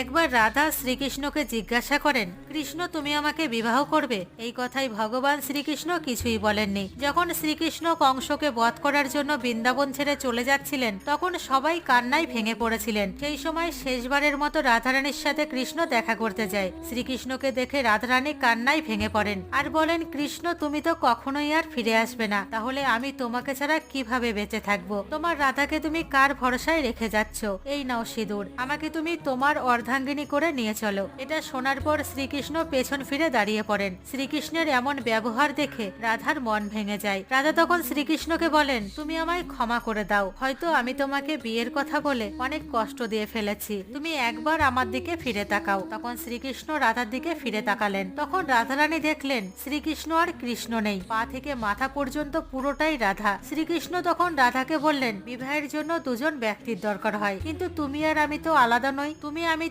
একবার রাধা শ্রীকৃষ্ণকে জিজ্ঞাসা করেন, কৃষ্ণ তুমি আমাকে বিবাহ করবে? এই কথাই ভগবান শ্রীকৃষ্ণ কিছুই বলেননি। যখন শ্রীকৃষ্ণ কংসকে বধ করার জন্য বৃন্দাবন ছেড়ে চলে যাচ্ছিলেন, তখন সবাই কান্নায় ভেঙে পড়েছিলেন। সেই সময় শেষবারের মতো রাধারানীর সাথে কৃষ্ণ দেখা করতে যায়। শ্রীকৃষ্ণকে দেখে রাধারানী কান্নায় ভেঙে পড়েন আর বলেন, কৃষ্ণ তুমি তো কখনোই আর ফিরে আসবে না, তাহলে আমি তোমাকে ছাড়া কিভাবে বেঁচে থাকবো? তোমার রাধাকে তুমি কার ভরসায় রেখে যাচ্ছ? এই নাও সিঁদুর, আমাকে তুমি তোমার অর্ধাঙ্গিনী করে নিয়ে চলো। এটা শোনার পর শ্রীকৃষ্ণ পেছন ফিরে দাঁড়িয়ে পড়েন। শ্রীকৃষ্ণের এমন ব্যবহার দেখে রাধার মন ভেঙে যায়। রাধা তখন শ্রীকৃষ্ণকে বলেন, তুমি আমায় ক্ষমা করে দাও, হয়তো আমি তোমাকে বিয়ের কথা বলে অনেক কষ্ট দিয়ে ফেলেছি, তুমি একবার আমার দিকে ফিরে তাকাও। তখন শ্রীকৃষ্ণ রাধার দিকে ফিরে তাকালেন। তখন রাধারানী দেখলেন শ্রীকৃষ্ণ আর কৃষ্ণ নেই, পা থেকে মাথা পর্যন্ত পুরোটাই রাধা। শ্রীকৃষ্ণ তখন রাধাকে বললেন, বিবাহের জন্য দুজন ব্যক্তির দরকার হয়, কিন্তু তুমি আর আমি তো আলাদা নই, তুমি আমি